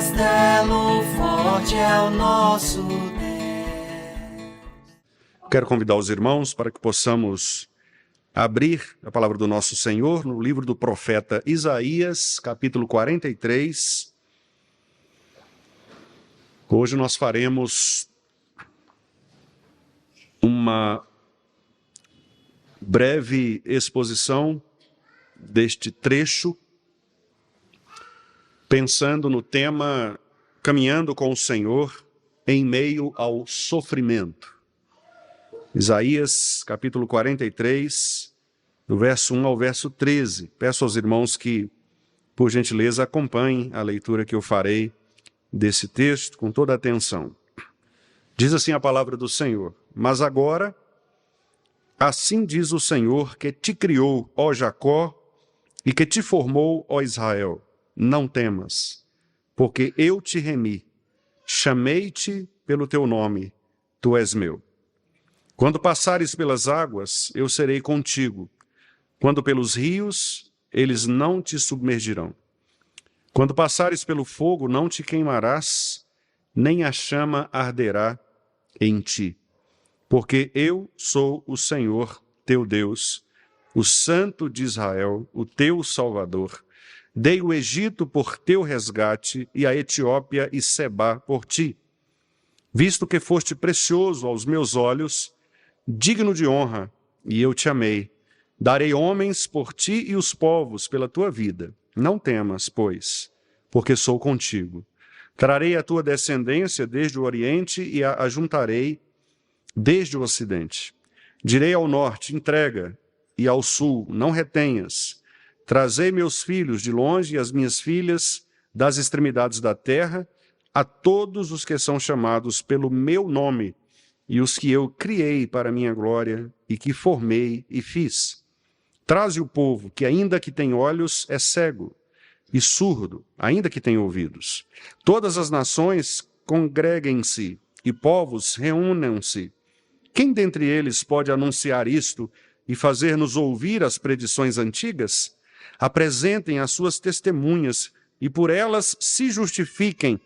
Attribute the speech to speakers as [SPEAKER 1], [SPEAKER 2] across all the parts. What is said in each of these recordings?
[SPEAKER 1] castelo forte é o nosso Deus.
[SPEAKER 2] Quero convidar os irmãos para que possamos abrir a palavra do nosso Senhor no livro do profeta Isaías, capítulo 43. Hoje nós faremos uma breve exposição deste trecho, pensando no tema Caminhando com o Senhor em meio ao sofrimento. Isaías, capítulo 43, do verso 1 ao verso 13. Peço aos irmãos que, por gentileza, acompanhem a leitura que eu farei desse texto com toda a atenção. Diz assim a palavra do Senhor: Mas agora, assim diz o Senhor que te criou, ó Jacó, e que te formou, ó Israel: não temas, porque eu te remi, chamei-te pelo teu nome, tu és meu. Quando passares pelas águas, eu serei contigo. Quando pelos rios, eles não te submergirão. Quando passares pelo fogo, não te queimarás, nem a chama arderá em ti. Porque eu sou o Senhor, teu Deus, o Santo de Israel, o teu Salvador. Dei o Egito por teu resgate e a Etiópia e Sebá por ti. Visto que foste precioso aos meus olhos, digno de honra, e eu te amei. Darei homens por ti e os povos pela tua vida. Não temas, pois, porque sou contigo. Trarei a tua descendência desde o Oriente e a ajuntarei desde o Ocidente. Direi ao norte, entrega, e ao sul, não retenhas. Trazei meus filhos de longe e as minhas filhas das extremidades da terra, a todos os que são chamados pelo meu nome, e os que eu criei para a minha glória, e que formei e fiz. Traze o povo, que ainda que tem olhos, é cego, e surdo, ainda que tem ouvidos. Todas as nações congreguem-se, e povos reúnam-se. Quem dentre eles pode anunciar isto e fazer-nos ouvir as predições antigas? Apresentem as suas testemunhas, e por elas se justifiquem,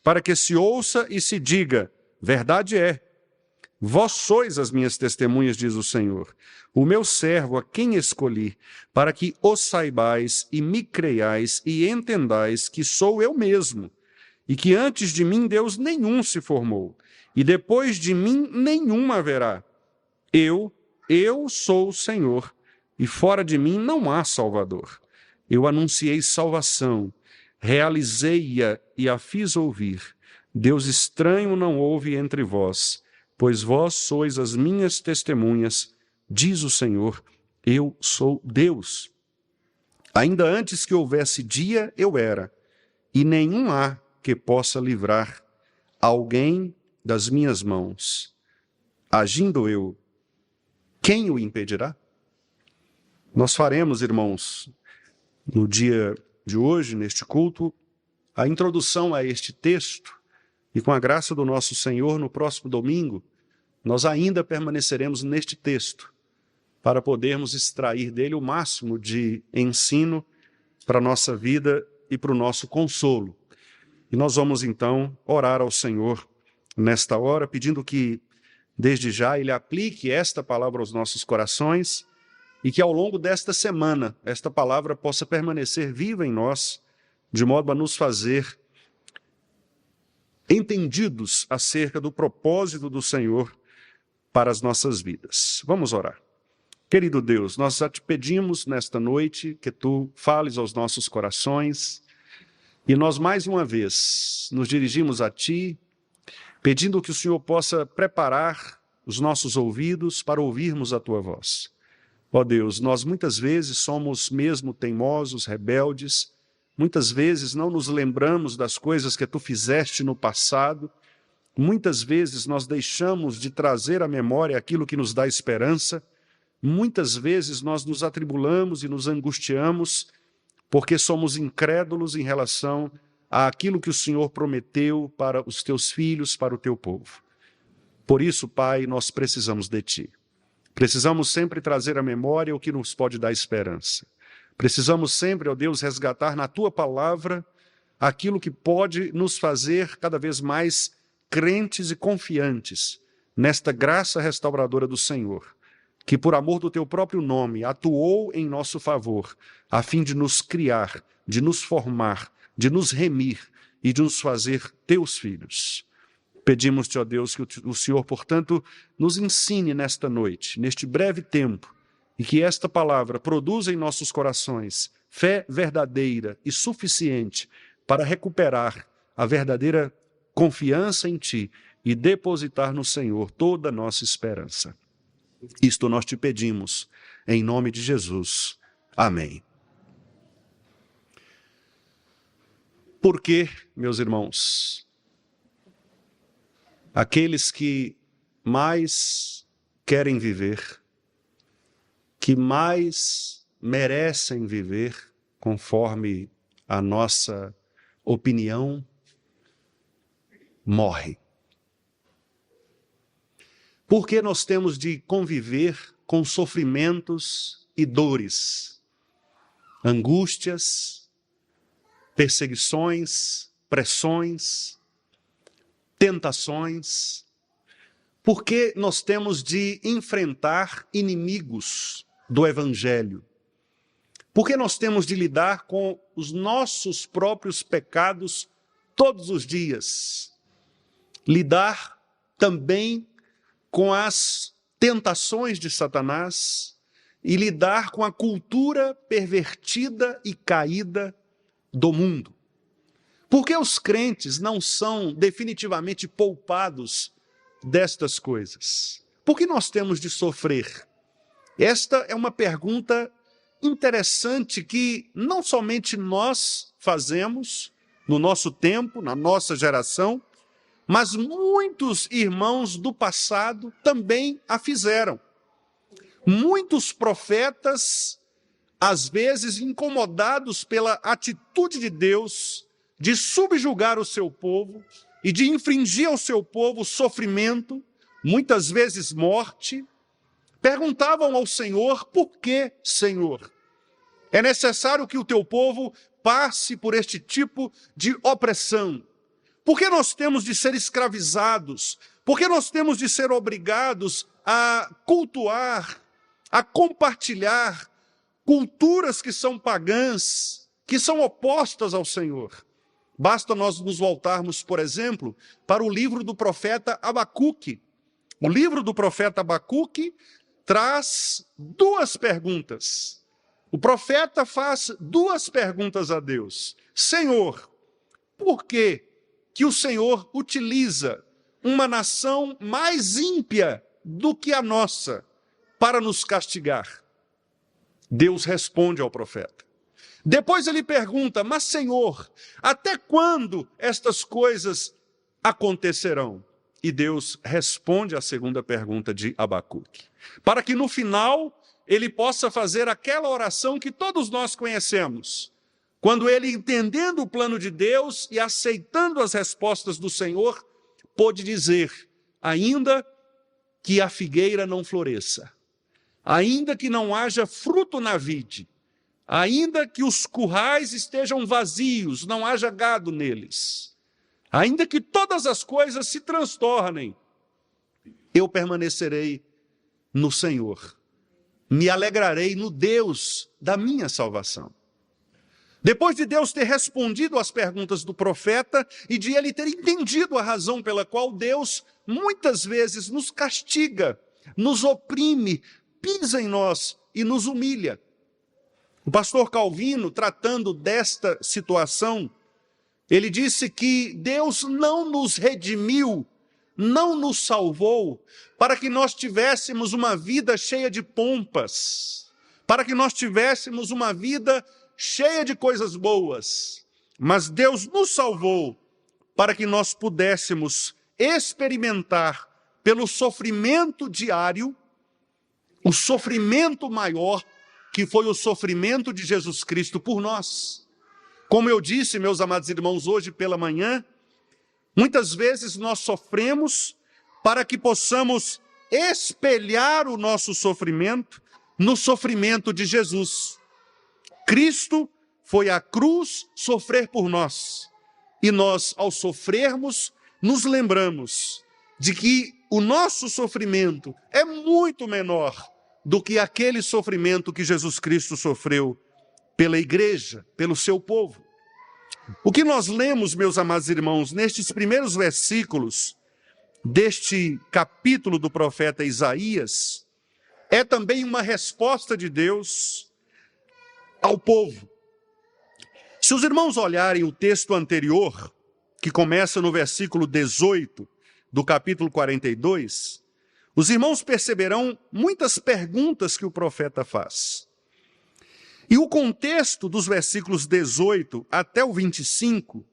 [SPEAKER 2] para que se ouça e se diga: verdade é. Vós sois as minhas testemunhas, diz o Senhor, o meu servo a quem escolhi, para que o saibais e me creiais e entendais que sou eu mesmo, e que antes de mim Deus nenhum se formou, e depois de mim nenhum haverá. Eu sou o Senhor, e fora de mim não há Salvador. Eu anunciei salvação, realizei-a e a fiz ouvir. Deus estranho não houve entre vós, pois vós sois as minhas testemunhas, diz o Senhor, eu sou Deus. Ainda antes que houvesse dia, eu era, e nenhum há que possa livrar alguém das minhas mãos. Agindo eu, quem o impedirá? Nós faremos, irmãos, no dia de hoje, neste culto, a introdução a este texto, e com a graça do nosso Senhor, no próximo domingo, nós ainda permaneceremos neste texto, para podermos extrair dele o máximo de ensino para a nossa vida e para o nosso consolo. E nós vamos então orar ao Senhor nesta hora, pedindo que, desde já, Ele aplique esta palavra aos nossos corações e que ao longo desta semana, esta palavra possa permanecer viva em nós, de modo a nos fazer entendidos acerca do propósito do Senhor para as nossas vidas. Vamos orar. Querido Deus, nós já te pedimos nesta noite que Tu fales aos nossos corações e nós mais uma vez nos dirigimos a Ti, pedindo que o Senhor possa preparar os nossos ouvidos para ouvirmos a Tua voz. Ó Deus, nós muitas vezes somos mesmo teimosos, rebeldes, muitas vezes não nos lembramos das coisas que Tu fizeste no passado, muitas vezes nós deixamos de trazer à memória aquilo que nos dá esperança, muitas vezes nós nos atribulamos e nos angustiamos porque somos incrédulos em relação àquilo que o Senhor prometeu para os Teus filhos, para o Teu povo. Por isso, Pai, nós precisamos de Ti. Precisamos sempre trazer à memória o que nos pode dar esperança. Precisamos sempre, ó Deus, resgatar na Tua palavra aquilo que pode nos fazer cada vez mais crentes e confiantes nesta graça restauradora do Senhor, que por amor do teu próprio nome atuou em nosso favor, a fim de nos criar, de nos formar, de nos remir e de nos fazer teus filhos. Pedimos-te, ó Deus, que o Senhor, portanto, nos ensine nesta noite, neste breve tempo, e que esta palavra produza em nossos corações fé verdadeira e suficiente para recuperar a verdadeira confiança em Ti e depositar no Senhor toda a nossa esperança. Isto nós te pedimos, em nome de Jesus. Amém. Porque, meus irmãos, aqueles que mais querem viver, que mais merecem viver, conforme a nossa opinião, morrem. Porque nós temos de conviver com sofrimentos e dores, angústias, perseguições, pressões, tentações, porque nós temos de enfrentar inimigos do Evangelho, porque nós temos de lidar com os nossos próprios pecados todos os dias, lidar também com as tentações de Satanás e lidar com a cultura pervertida e caída do mundo. Porque os crentes não são definitivamente poupados destas coisas? Por que nós temos de sofrer? Esta é uma pergunta interessante que não somente nós fazemos no nosso tempo, na nossa geração, mas muitos irmãos do passado também a fizeram. Muitos profetas, às vezes incomodados pela atitude de Deus de subjugar o seu povo e de infringir ao seu povo sofrimento, muitas vezes morte, perguntavam ao Senhor: por que, Senhor? É necessário que o teu povo passe por este tipo de opressão. Por que nós temos de ser escravizados? Por que nós temos de ser obrigados a cultuar, a compartilhar culturas que são pagãs, que são opostas ao Senhor? Basta nós nos voltarmos, por exemplo, para o livro do profeta Abacuque. O livro do profeta Abacuque traz duas perguntas. O profeta faz duas perguntas a Deus. Senhor, por que o Senhor utiliza uma nação mais ímpia do que a nossa para nos castigar? Deus responde ao profeta. Depois ele pergunta: mas Senhor, até quando estas coisas acontecerão? E Deus responde à segunda pergunta de Abacuque, para que no final ele possa fazer aquela oração que todos nós conhecemos, quando ele, entendendo o plano de Deus e aceitando as respostas do Senhor, pôde dizer: ainda que a figueira não floresça, ainda que não haja fruto na vide, ainda que os currais estejam vazios, não haja gado neles, ainda que todas as coisas se transtornem, eu permanecerei no Senhor, me alegrarei no Deus da minha salvação. Depois de Deus ter respondido às perguntas do profeta e de ele ter entendido a razão pela qual Deus muitas vezes nos castiga, nos oprime, pisa em nós e nos humilha. O pastor Calvino, tratando desta situação, ele disse que Deus não nos redimiu, não nos salvou, para que nós tivéssemos uma vida cheia de pompas, para que nós tivéssemos uma vida cheia de coisas boas, mas Deus nos salvou para que nós pudéssemos experimentar pelo sofrimento diário, o sofrimento maior, que foi o sofrimento de Jesus Cristo por nós. Como eu disse, meus amados irmãos, hoje pela manhã, muitas vezes nós sofremos para que possamos espelhar o nosso sofrimento no sofrimento de Jesus. Cristo foi à cruz sofrer por nós. E nós, ao sofrermos, nos lembramos de que o nosso sofrimento é muito menor do que aquele sofrimento que Jesus Cristo sofreu pela igreja, pelo seu povo. O que nós lemos, meus amados irmãos, nestes primeiros versículos deste capítulo do profeta Isaías, é também uma resposta de Deus ao povo. Se os irmãos olharem o texto anterior, que começa no versículo 18 do capítulo 42, os irmãos perceberão muitas perguntas que o profeta faz. E o contexto dos versículos 18 até o 25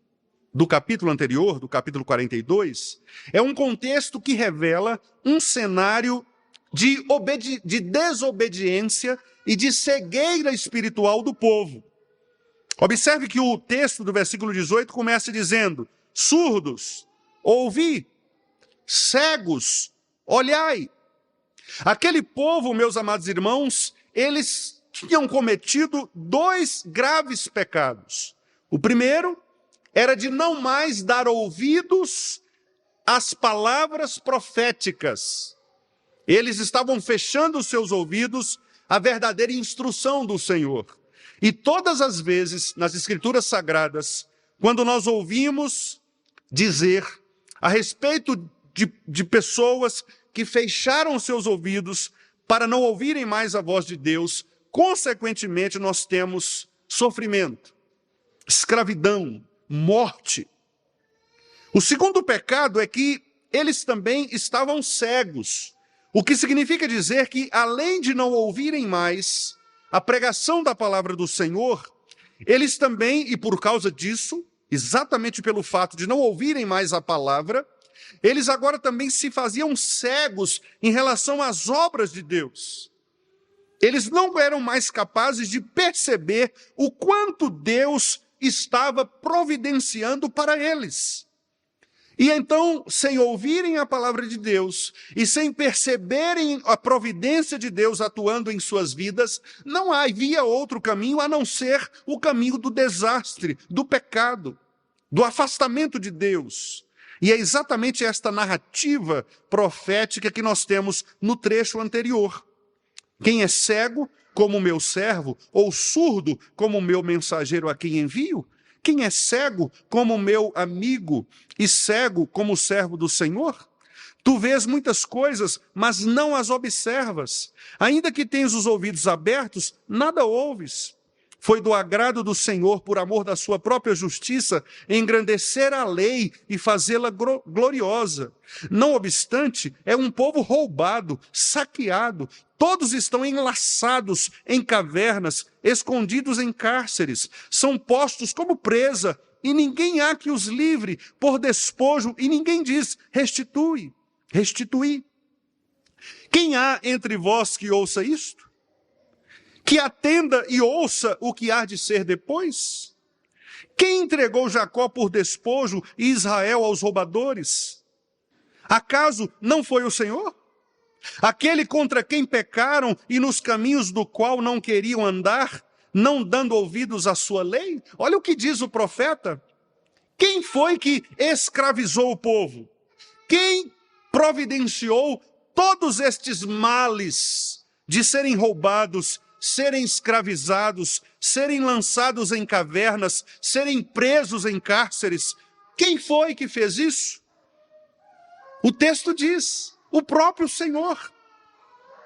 [SPEAKER 2] do capítulo anterior, do capítulo 42, é um contexto que revela um cenário de desobediência e de cegueira espiritual do povo. Observe que o texto do versículo 18 começa dizendo: surdos, ouvi, cegos, olhai. Aquele povo, meus amados irmãos, eles tinham cometido 2 graves pecados. O primeiro era de não mais dar ouvidos às palavras proféticas. Eles estavam fechando os seus ouvidos à verdadeira instrução do Senhor. E todas as vezes, nas Escrituras Sagradas, quando nós ouvimos dizer a respeito de pessoas que fecharam os seus ouvidos para não ouvirem mais a voz de Deus, consequentemente nós temos sofrimento, escravidão, morte. O segundo pecado é que eles também estavam cegos, o que significa dizer que, além de não ouvirem mais a pregação da palavra do Senhor, eles também, e por causa disso, exatamente pelo fato de não ouvirem mais a palavra, eles agora também se faziam cegos em relação às obras de Deus. Eles não eram mais capazes de perceber o quanto Deus estava providenciando para eles. E então, sem ouvirem a palavra de Deus e sem perceberem a providência de Deus atuando em suas vidas, não havia outro caminho a não ser o caminho do desastre, do pecado, do afastamento de Deus. E é exatamente esta narrativa profética que nós temos no trecho anterior. Quem é cego, como o meu servo, ou surdo, como o meu mensageiro a quem envio? Quem é cego, como o meu amigo, e cego, como o servo do Senhor? Tu vês muitas coisas, mas não as observas. Ainda que tenhas os ouvidos abertos, nada ouves. Foi do agrado do Senhor, por amor da sua própria justiça, engrandecer a lei e fazê-la gloriosa. Não obstante, é um povo roubado, saqueado. Todos estão enlaçados em cavernas, escondidos em cárceres. São postos como presa, e ninguém há que os livre por despojo, e ninguém diz, restitui, restitui. Quem há entre vós que ouça isto? Que atenda e ouça o que há de ser depois? Quem entregou Jacó por despojo e Israel aos roubadores? Acaso não foi o Senhor? Aquele contra quem pecaram e nos caminhos do qual não queriam andar, não dando ouvidos à sua lei? Olha o que diz o profeta. Quem foi que escravizou o povo? Quem providenciou todos estes males de serem roubados, serem escravizados, serem lançados em cavernas, serem presos em cárceres? Quem foi que fez isso? O texto diz, o próprio Senhor.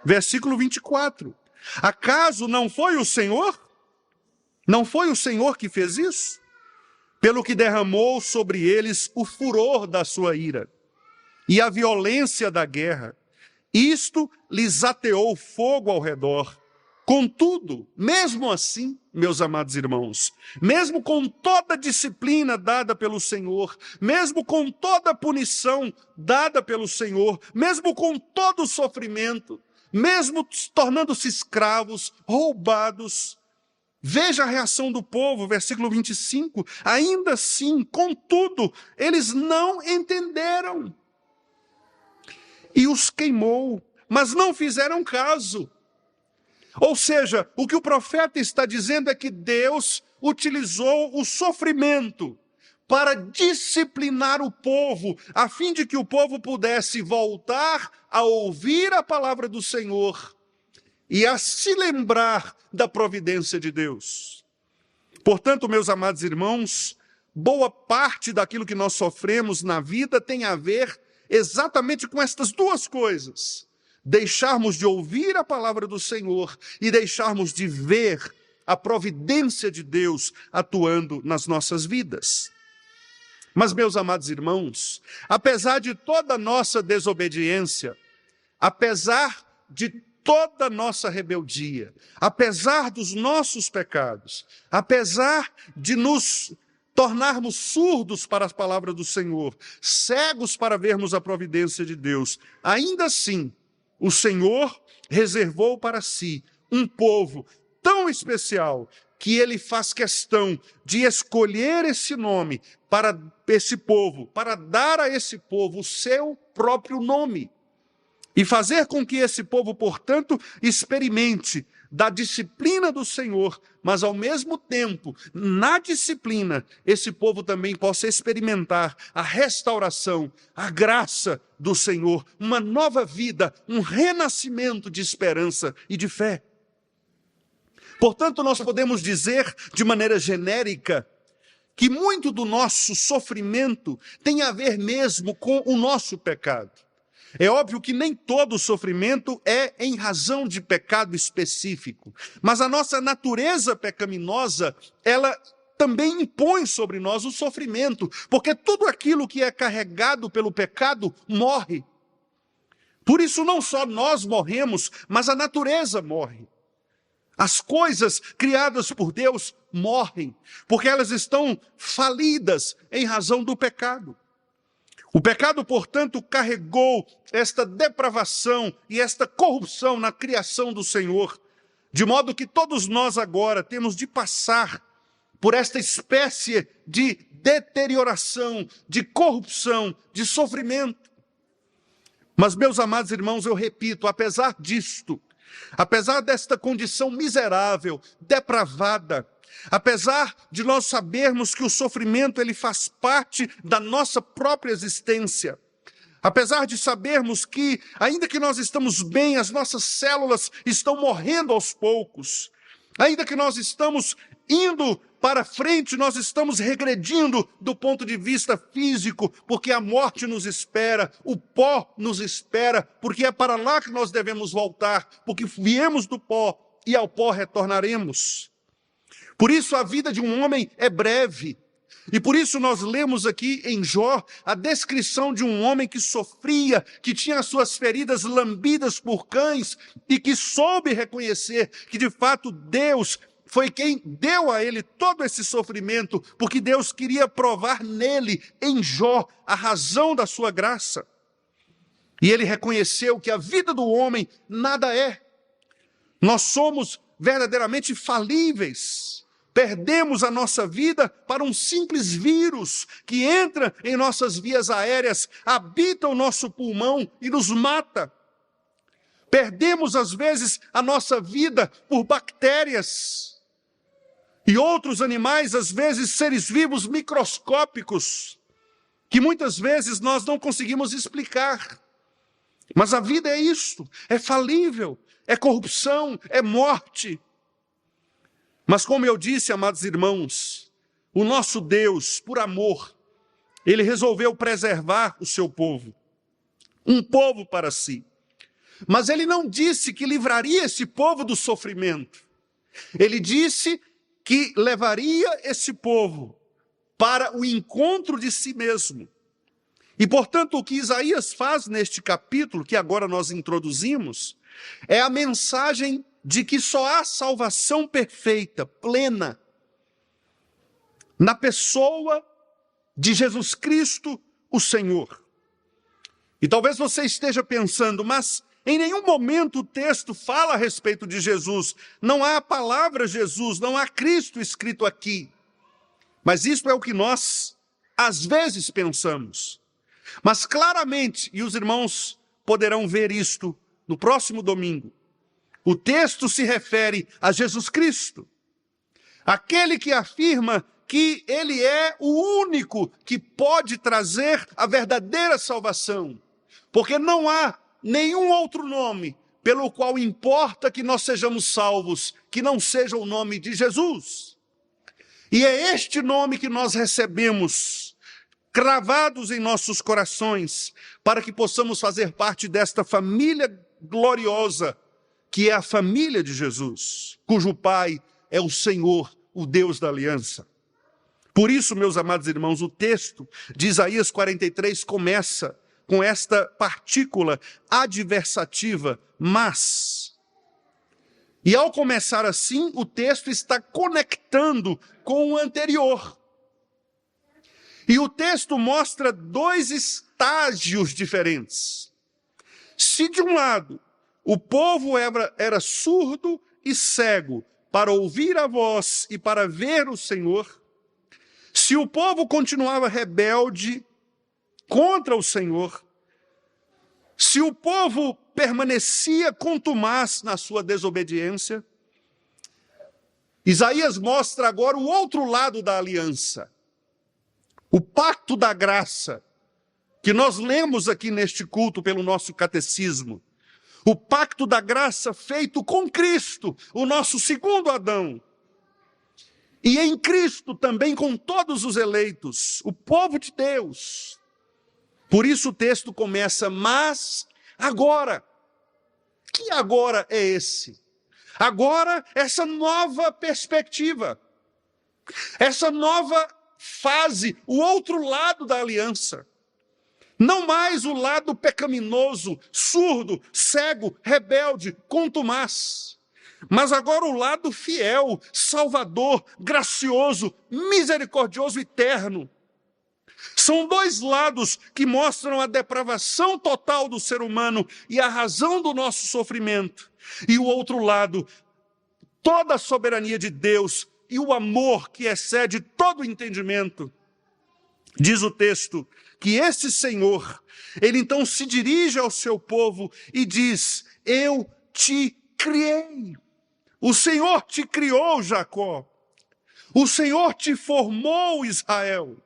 [SPEAKER 2] Versículo 24. Acaso não foi o Senhor? Não foi o Senhor que fez isso? Pelo que derramou sobre eles o furor da sua ira e a violência da guerra. Isto lhes ateou fogo ao redor. Contudo, mesmo assim, meus amados irmãos, mesmo com toda a disciplina dada pelo Senhor, mesmo com toda a punição dada pelo Senhor, mesmo com todo o sofrimento, mesmo tornando-se escravos, roubados, veja a reação do povo, versículo 25, ainda assim, contudo, eles não entenderam. E os queimou, mas não fizeram caso. Ou seja, o que o profeta está dizendo é que Deus utilizou o sofrimento para disciplinar o povo, a fim de que o povo pudesse voltar a ouvir a palavra do Senhor e a se lembrar da providência de Deus. Portanto, meus amados irmãos, boa parte daquilo que nós sofremos na vida tem a ver exatamente com estas duas coisas: deixarmos de ouvir a palavra do Senhor e deixarmos de ver a providência de Deus atuando nas nossas vidas. Mas, meus amados irmãos, apesar de toda a nossa desobediência, apesar de toda a nossa rebeldia, apesar dos nossos pecados, apesar de nos tornarmos surdos para as palavras do Senhor, cegos para vermos a providência de Deus, ainda assim, o Senhor reservou para si um povo tão especial que ele faz questão de escolher esse nome para esse povo, para dar a esse povo o seu próprio nome e fazer com que esse povo, portanto, experimente da disciplina do Senhor, mas ao mesmo tempo, na disciplina, esse povo também possa experimentar a restauração, a graça do Senhor, uma nova vida, um renascimento de esperança e de fé. Portanto, nós podemos dizer, de maneira genérica, que muito do nosso sofrimento tem a ver mesmo com o nosso pecado. É óbvio que nem todo sofrimento é em razão de pecado específico, mas a nossa natureza pecaminosa, ela também impõe sobre nós o sofrimento, porque tudo aquilo que é carregado pelo pecado morre. Por isso não só nós morremos, mas a natureza morre. As coisas criadas por Deus morrem, porque elas estão falidas em razão do pecado. O pecado, portanto, carregou esta depravação e esta corrupção na criação do Senhor, de modo que todos nós agora temos de passar por esta espécie de deterioração, de corrupção, de sofrimento. Mas, meus amados irmãos, eu repito, apesar disto, apesar desta condição miserável, depravada, apesar de nós sabermos que o sofrimento ele faz parte da nossa própria existência, apesar de sabermos que, ainda que nós estamos bem, as nossas células estão morrendo aos poucos, ainda que nós estamos indo para frente, nós estamos regredindo do ponto de vista físico, porque a morte nos espera, o pó nos espera, porque é para lá que nós devemos voltar, porque viemos do pó e ao pó retornaremos. Por isso a vida de um homem é breve, e por isso nós lemos aqui em Jó a descrição de um homem que sofria, que tinha as suas feridas lambidas por cães e que soube reconhecer que de fato Deus foi quem deu a ele todo esse sofrimento, porque Deus queria provar nele, em Jó, a razão da sua graça. E ele reconheceu que a vida do homem nada é. Nós somos verdadeiramente falíveis. Perdemos a nossa vida para um simples vírus que entra em nossas vias aéreas, habita o nosso pulmão e nos mata. Perdemos, às vezes, a nossa vida por bactérias. E outros animais, às vezes, seres vivos microscópicos, que muitas vezes nós não conseguimos explicar. Mas a vida é isto, é falível, é corrupção, é morte. Mas como eu disse, amados irmãos, o nosso Deus, por amor, ele resolveu preservar o seu povo, um povo para si. Mas ele não disse que livraria esse povo do sofrimento. Ele disse que levaria esse povo para o encontro de si mesmo. E, portanto, o que Isaías faz neste capítulo, que agora nós introduzimos, é a mensagem de que só há salvação perfeita, plena, na pessoa de Jesus Cristo, o Senhor. E talvez você esteja pensando, mas em nenhum momento o texto fala a respeito de Jesus. Não há a palavra Jesus, não há Cristo escrito aqui. Mas isto é o que nós, às vezes, pensamos. Mas claramente, e os irmãos poderão ver isto no próximo domingo, o texto se refere a Jesus Cristo. Aquele que afirma que ele é o único que pode trazer a verdadeira salvação, porque não há nenhum outro nome pelo qual importa que nós sejamos salvos, que não seja o nome de Jesus. E é este nome que nós recebemos, cravados em nossos corações, para que possamos fazer parte desta família gloriosa, que é a família de Jesus, cujo Pai é o Senhor, o Deus da aliança. Por isso, meus amados irmãos, o texto de Isaías 43 começa com esta partícula adversativa, mas. E ao começar assim, o texto está conectando com o anterior. E o texto mostra dois estágios diferentes. Se de um lado o povo era surdo e cego para ouvir a voz e para ver o Senhor, se o povo continuava rebelde contra o Senhor, se o povo permanecia contumaz na sua desobediência, Isaías mostra agora o outro lado da aliança, o pacto da graça, que nós lemos aqui neste culto pelo nosso catecismo. O pacto da graça feito com Cristo, o nosso segundo Adão. E em Cristo também com todos os eleitos, o povo de Deus. Por isso o texto começa, mas agora. Que agora é esse? Agora, essa nova perspectiva, essa nova fase, o outro lado da aliança. Não mais o lado pecaminoso, surdo, cego, rebelde, contumaz. Mas agora o lado fiel, salvador, gracioso, misericordioso e eterno. São dois lados que mostram a depravação total do ser humano e a razão do nosso sofrimento. E o outro lado, toda a soberania de Deus e o amor que excede todo o entendimento. Diz o texto que esse Senhor, ele então se dirige ao seu povo e diz: eu te criei. O Senhor te criou, Jacó. O Senhor te formou, Israel.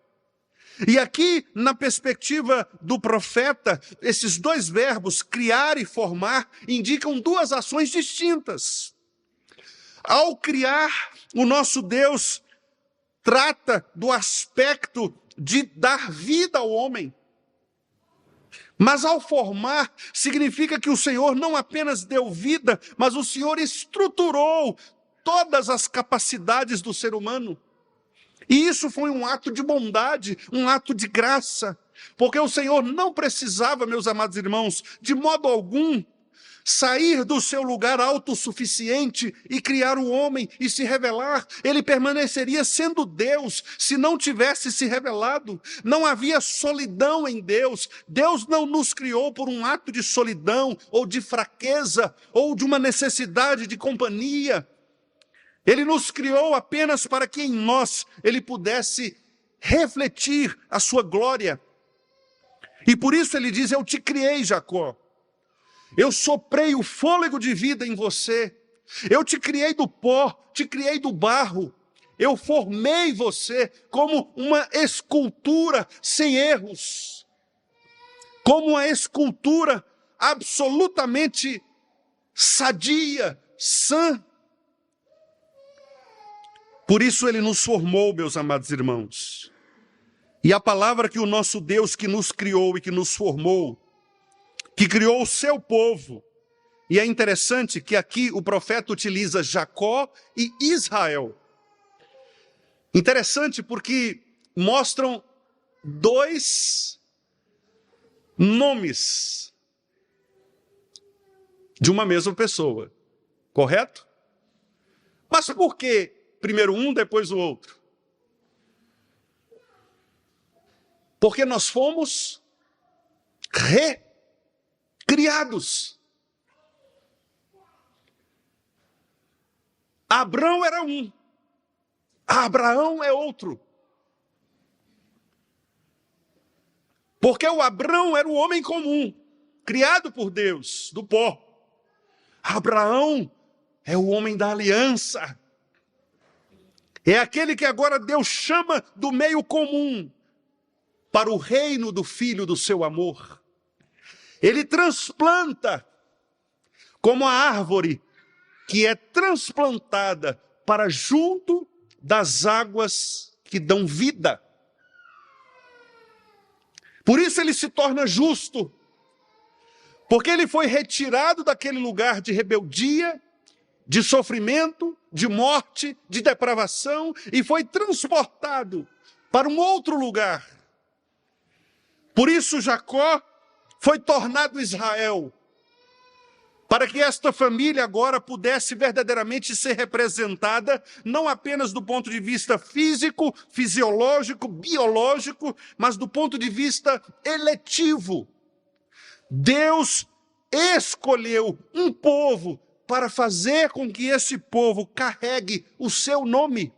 [SPEAKER 2] E aqui, na perspectiva do profeta, esses dois verbos, criar e formar, indicam duas ações distintas. Ao criar, o nosso Deus trata do aspecto de dar vida ao homem. Mas ao formar, significa que o Senhor não apenas deu vida, mas o Senhor estruturou todas as capacidades do ser humano. E isso foi um ato de bondade, um ato de graça, porque o Senhor não precisava, meus amados irmãos, de modo algum, sair do seu lugar autossuficiente e criar o homem e se revelar. Ele permaneceria sendo Deus se não tivesse se revelado. Não havia solidão em Deus. Deus não nos criou por um ato de solidão ou de fraqueza ou de uma necessidade de companhia. Ele nos criou apenas para que em nós ele pudesse refletir a sua glória. E por isso ele diz: eu te criei, Jacó. Eu soprei o fôlego de vida em você. Eu te criei do pó, te criei do barro. Eu formei você como uma escultura sem erros. Como uma escultura absolutamente sadia, sã. Por isso ele nos formou, meus amados irmãos. E a palavra que o nosso Deus que nos criou e que nos formou, que criou o seu povo. E é interessante que aqui o profeta utiliza Jacó e Israel. Interessante porque mostram dois nomes de uma mesma pessoa. Correto? Mas por que primeiro um, depois o outro? Porque nós fomos recriados. Abrão era um, Abraão é outro. Porque o Abrão era o homem comum, criado por Deus, do pó. Abraão é o homem da aliança. É aquele que agora Deus chama do meio comum para o reino do Filho do seu amor. Ele transplanta como a árvore que é transplantada para junto das águas que dão vida. Por isso ele se torna justo, porque ele foi retirado daquele lugar de rebeldia, de sofrimento, de morte, de depravação, e foi transportado para um outro lugar. Por isso Jacó foi tornado Israel, para que esta família agora pudesse verdadeiramente ser representada, não apenas do ponto de vista físico, fisiológico, biológico, mas do ponto de vista eletivo. Deus escolheu um povo para fazer com que esse povo carregue o seu nome.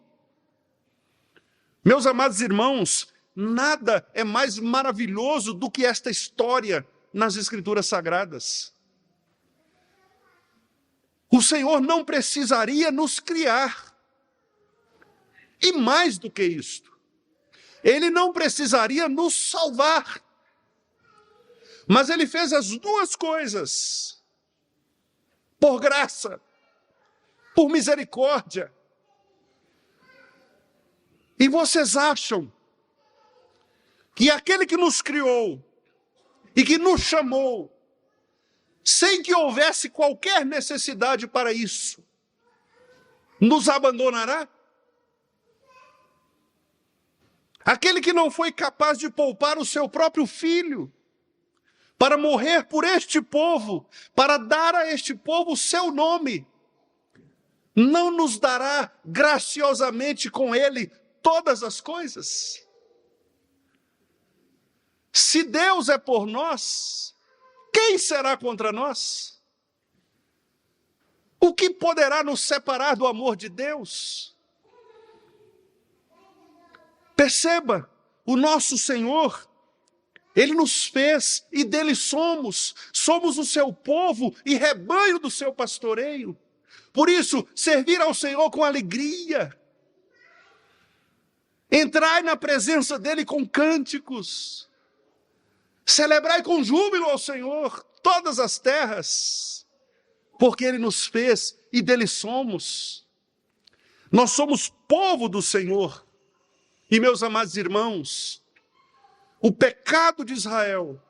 [SPEAKER 2] Meus amados irmãos, nada é mais maravilhoso do que esta história nas Escrituras Sagradas. O Senhor não precisaria nos criar. E mais do que isto, Ele não precisaria nos salvar. Mas Ele fez as duas coisas. Por graça, por misericórdia. E vocês acham que aquele que nos criou e que nos chamou, sem que houvesse qualquer necessidade para isso, nos abandonará? Aquele que não foi capaz de poupar o seu próprio filho, para morrer por este povo, para dar a este povo o seu nome, não nos dará graciosamente com ele todas as coisas? Se Deus é por nós, quem será contra nós? O que poderá nos separar do amor de Deus? Perceba, o nosso Senhor, Ele nos fez e dele somos o seu povo e rebanho do seu pastoreio. Por isso, servir ao Senhor com alegria, entrai na presença dele com cânticos, celebrai com júbilo ao Senhor todas as terras, porque Ele nos fez e dele somos. Nós somos povo do Senhor. E, meus amados irmãos, o pecado de Israel,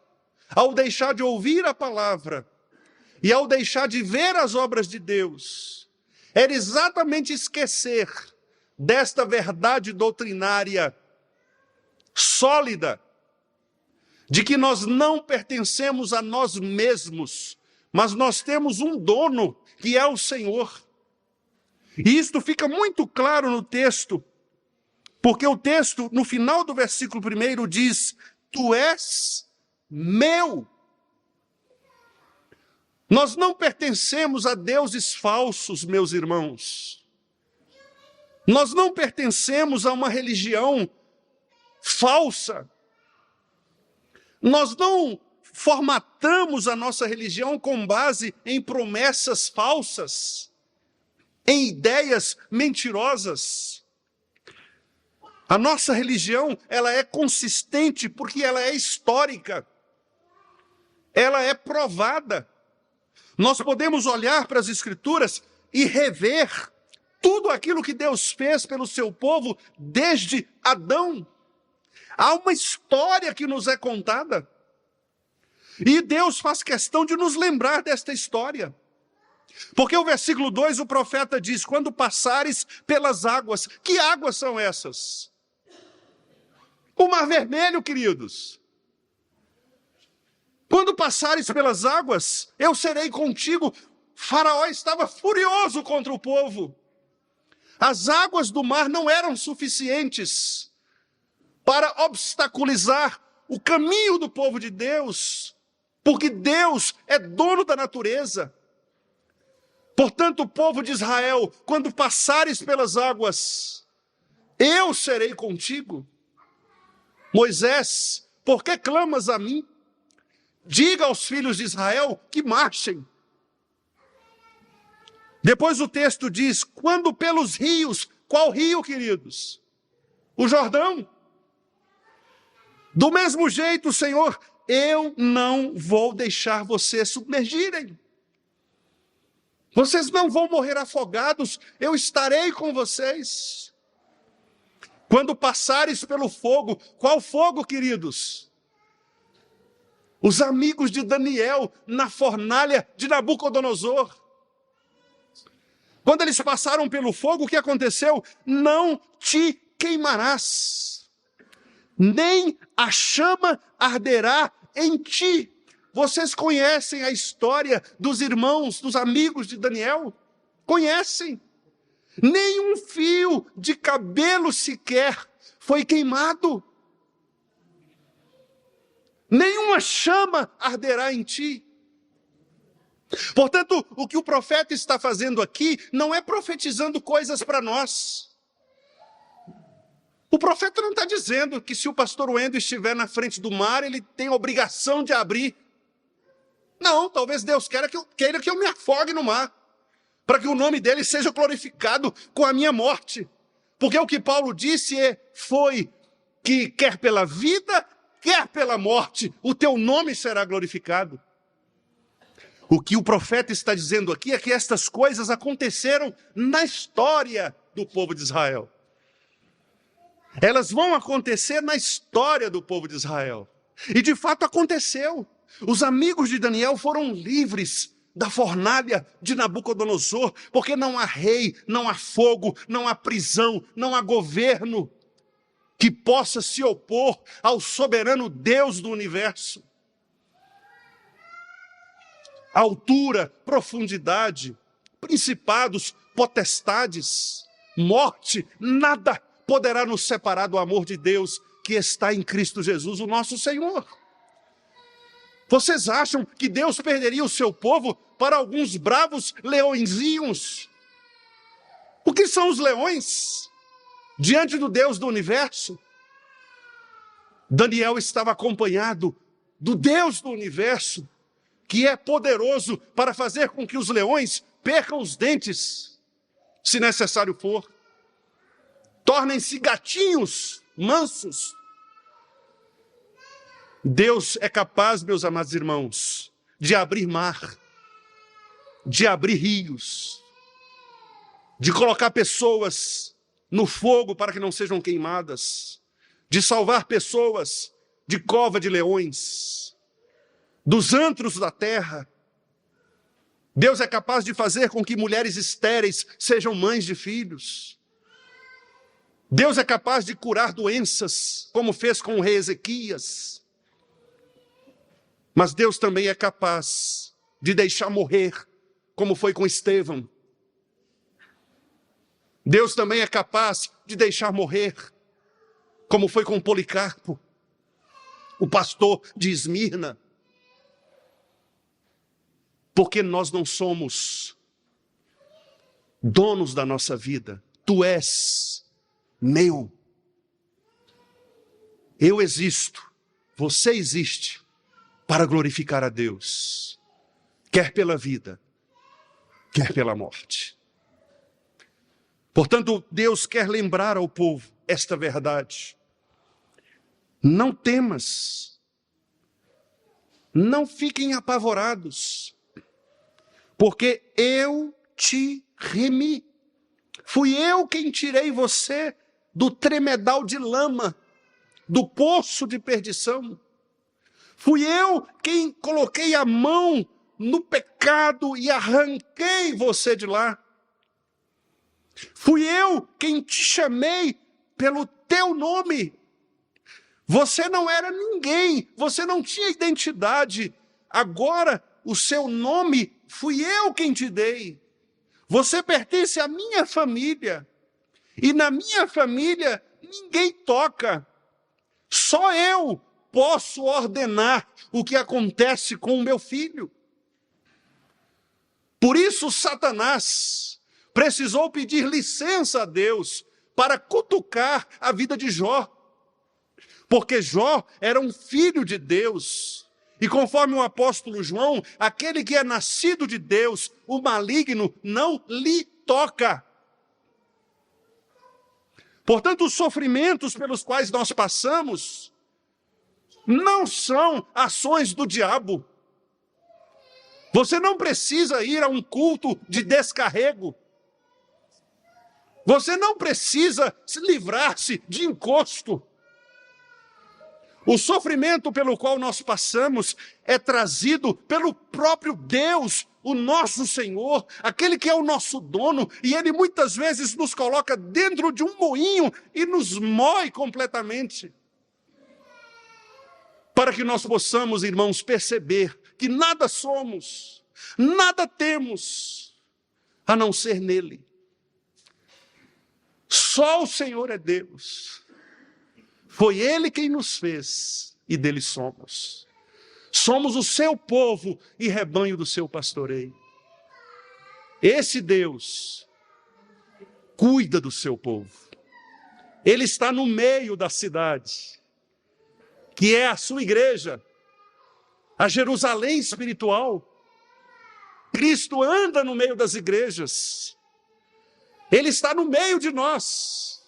[SPEAKER 2] ao deixar de ouvir a palavra e ao deixar de ver as obras de Deus, era exatamente esquecer desta verdade doutrinária sólida, de que nós não pertencemos a nós mesmos, mas nós temos um dono, que é o Senhor. E isto fica muito claro no texto, porque o texto, no final do versículo 1, diz: Tu és meu. Nós não pertencemos a deuses falsos, meus irmãos. Nós não pertencemos a uma religião falsa. Nós não formatamos a nossa religião com base em promessas falsas, em ideias mentirosas. A nossa religião, ela é consistente porque ela é histórica. Ela é provada. Nós podemos olhar para as Escrituras e rever tudo aquilo que Deus fez pelo seu povo desde Adão. Há uma história que nos é contada. E Deus faz questão de nos lembrar desta história. Porque o versículo 2, o profeta diz: quando passares pelas águas. Que águas são essas? O Mar Vermelho, queridos. Quando passares pelas águas, eu serei contigo. Faraó estava furioso contra o povo. As águas do mar não eram suficientes para obstaculizar o caminho do povo de Deus, porque Deus é dono da natureza. Portanto, o povo de Israel, quando passares pelas águas, eu serei contigo. Moisés, por que clamas a mim? Diga aos filhos de Israel que marchem. Depois o texto diz: quando pelos rios Qual rio, queridos? O Jordão. Do mesmo jeito, Senhor, eu não vou deixar vocês submergirem. Vocês não vão morrer afogados, eu estarei com vocês. Quando passares pelo fogo, qual fogo, queridos? Os amigos de Daniel na fornalha de Nabucodonosor. Quando eles passaram pelo fogo, o que aconteceu? Não te queimarás, nem a chama arderá em ti. Vocês conhecem a história dos irmãos, dos amigos de Daniel? Conhecem. Nenhum fio de cabelo sequer foi queimado. Nenhuma chama arderá em ti. Portanto, o que o profeta está fazendo aqui não é profetizando coisas para nós. O profeta não está dizendo que se o pastor Wendel estiver na frente do mar, ele tem obrigação de abrir. Não, talvez Deus queira que eu me afogue no mar, para que o nome dele seja glorificado com a minha morte. Porque o que Paulo disse foi que quer pela vida, quer pela morte, o teu nome será glorificado. O que o profeta está dizendo aqui é que estas coisas aconteceram na história do povo de Israel. Elas vão acontecer na história do povo de Israel. E de fato aconteceu. Os amigos de Daniel foram livres da fornalha de Nabucodonosor, porque não há rei, não há fogo, não há prisão, não há governo que possa se opor ao soberano Deus do universo. Altura, profundidade, principados, potestades, morte, nada poderá nos separar do amor de Deus que está em Cristo Jesus, o nosso Senhor. Vocês acham que Deus perderia o seu povo para alguns bravos leõezinhos? O que são os leões diante do Deus do universo? Daniel estava acompanhado do Deus do universo, que é poderoso para fazer com que os leões percam os dentes, se necessário for. Tornem-se gatinhos mansos. Deus é capaz, meus amados irmãos, de abrir mar, de abrir rios, de colocar pessoas no fogo para que não sejam queimadas, de salvar pessoas de cova de leões, dos antros da terra. Deus é capaz de fazer com que mulheres estéreis sejam mães de filhos. Deus é capaz de curar doenças, como fez com o rei Ezequias. Mas Deus também é capaz de deixar morrer, como foi com Estevão. Deus também é capaz de deixar morrer, como foi com Policarpo, o pastor de Esmirna. Porque nós não somos donos da nossa vida. Tu és meu. Eu existo, você existe, para glorificar a Deus, quer pela vida, quer pela morte. Portanto, Deus quer lembrar ao povo esta verdade. Não temas, não fiquem apavorados, porque eu te remi. Fui eu quem tirei você do tremedal de lama, do poço de perdição. Fui eu quem coloquei a mão no pecado e arranquei você de lá. Fui eu quem te chamei pelo teu nome. Você não era ninguém, você não tinha identidade. Agora, o seu nome, fui eu quem te dei. Você pertence à minha família. E na minha família, ninguém toca. Só eu posso ordenar o que acontece com o meu filho. Por isso, Satanás precisou pedir licença a Deus para cutucar a vida de Jó. Porque Jó era um filho de Deus. E conforme o apóstolo João, aquele que é nascido de Deus, o maligno não lhe toca. Portanto, os sofrimentos pelos quais nós passamos não são ações do diabo. Você não precisa ir a um culto de descarrego. Você não precisa se livrar-se de encosto. O sofrimento pelo qual nós passamos é trazido pelo próprio Deus, o nosso Senhor, aquele que é o nosso dono, e Ele muitas vezes nos coloca dentro de um moinho e nos moe completamente. Para que nós possamos, irmãos, perceber que nada somos, nada temos, a não ser nele. Só o Senhor é Deus. Foi Ele quem nos fez e dele somos. Somos o seu povo e rebanho do seu pastoreio. Esse Deus cuida do seu povo. Ele está no meio da cidade, que é a sua igreja, a Jerusalém espiritual. Cristo anda no meio das igrejas. Ele está no meio de nós.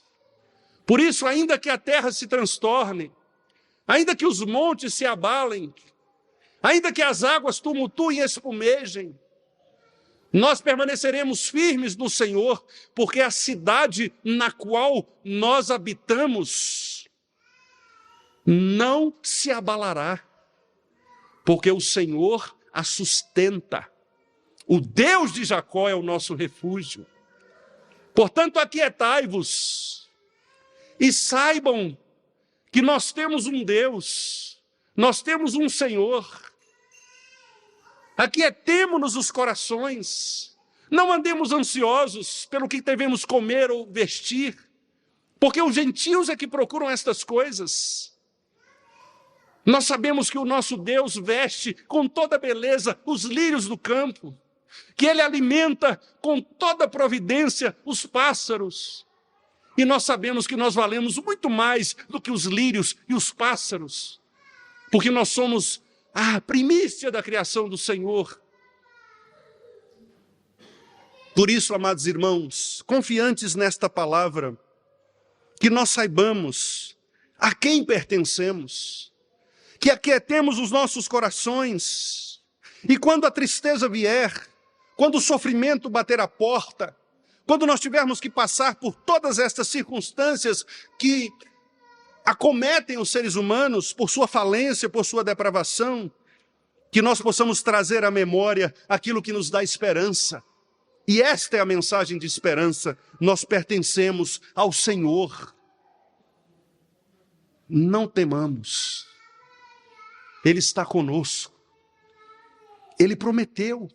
[SPEAKER 2] Por isso, ainda que a terra se transtorne, ainda que os montes se abalem, ainda que as águas tumultuem e espumejem, nós permaneceremos firmes no Senhor, porque a cidade na qual nós habitamos não se abalará, porque o Senhor a sustenta. O Deus de Jacó é o nosso refúgio. Portanto, aquietai-vos e saibam que nós temos um Deus, nós temos um Senhor. Aquietemo-nos os corações, não andemos ansiosos pelo que devemos comer ou vestir, porque os gentios é que procuram estas coisas. Nós sabemos que o nosso Deus veste com toda beleza os lírios do campo, que Ele alimenta com toda providência os pássaros. E nós sabemos que nós valemos muito mais do que os lírios e os pássaros, porque nós somos a primícia da criação do Senhor. Por isso, amados irmãos, confiantes nesta palavra, que nós saibamos a quem pertencemos, que aquietemos os nossos corações, e quando a tristeza vier, quando o sofrimento bater a porta, quando nós tivermos que passar por todas estas circunstâncias que acometem os seres humanos por sua falência, por sua depravação, que nós possamos trazer à memória aquilo que nos dá esperança. E esta é a mensagem de esperança: nós pertencemos ao Senhor. Não temamos. Ele está conosco. Ele prometeu.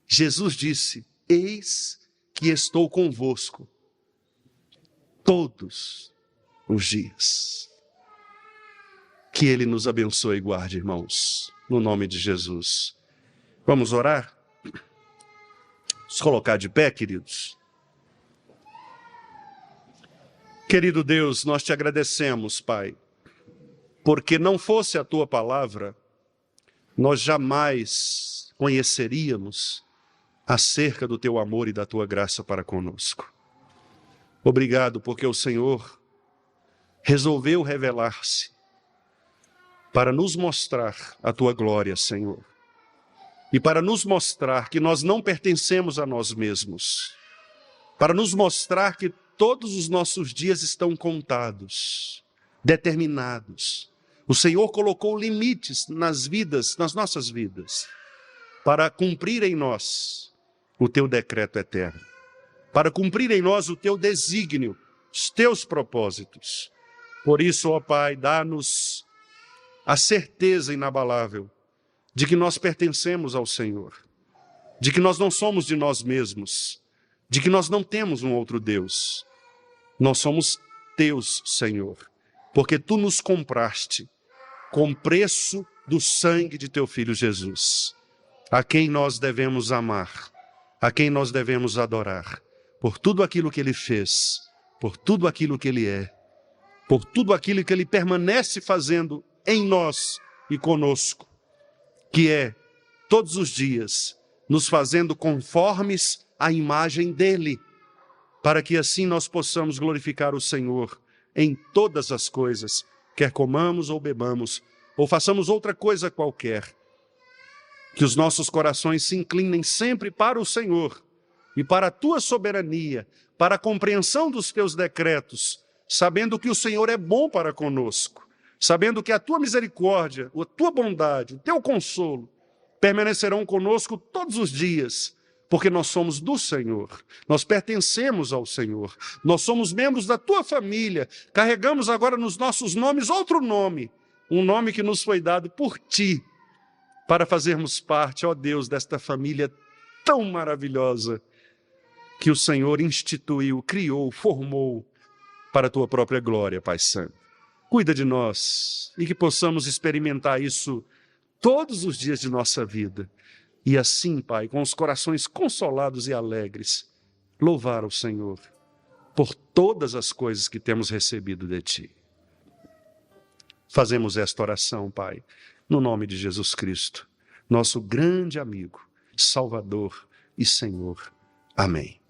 [SPEAKER 2] Jesus disse: eis que estou convosco todos os dias. Que Ele nos abençoe e guarde, irmãos, no nome de Jesus. Vamos orar? Vamos colocar de pé, queridos. Querido Deus, nós te agradecemos, Pai, porque não fosse a Tua palavra, nós jamais conheceríamos acerca do Teu amor e da Tua graça para conosco. Obrigado, porque o Senhor resolveu revelar-se para nos mostrar a Tua glória, Senhor, e para nos mostrar que nós não pertencemos a nós mesmos, para nos mostrar que todos os nossos dias estão contados, determinados. O Senhor colocou limites nas nossas vidas, para cumprir em nós o Teu decreto eterno, para cumprir em nós o Teu desígnio, os Teus propósitos. Por isso, ó Pai, dá-nos a certeza inabalável de que nós pertencemos ao Senhor, de que nós não somos de nós mesmos, de que nós não temos um outro Deus. Nós somos Teus, Senhor, porque Tu nos compraste com preço do sangue de Teu Filho Jesus, a quem nós devemos amar, a quem nós devemos adorar, por tudo aquilo que Ele fez, por tudo aquilo que Ele é, por tudo aquilo que Ele permanece fazendo em nós e conosco, que é, todos os dias, nos fazendo conformes à imagem dEle, para que assim nós possamos glorificar o Senhor em todas as coisas, quer comamos ou bebamos, ou façamos outra coisa qualquer. Que os nossos corações se inclinem sempre para o Senhor e para a tua soberania, para a compreensão dos teus decretos, sabendo que o Senhor é bom para conosco, sabendo que a tua misericórdia, a tua bondade, o teu consolo permanecerão conosco todos os dias, porque nós somos do Senhor, nós pertencemos ao Senhor, nós somos membros da tua família, carregamos agora nos nossos nomes outro nome, um nome que nos foi dado por ti, para fazermos parte, ó Deus, desta família tão maravilhosa que o Senhor instituiu, criou, formou para a tua própria glória, Pai Santo. Cuida de nós e que possamos experimentar isso todos os dias de nossa vida. E assim, Pai, com os corações consolados e alegres, louvar ao Senhor por todas as coisas que temos recebido de Ti. Fazemos esta oração, Pai, no nome de Jesus Cristo, nosso grande amigo, Salvador e Senhor. Amém.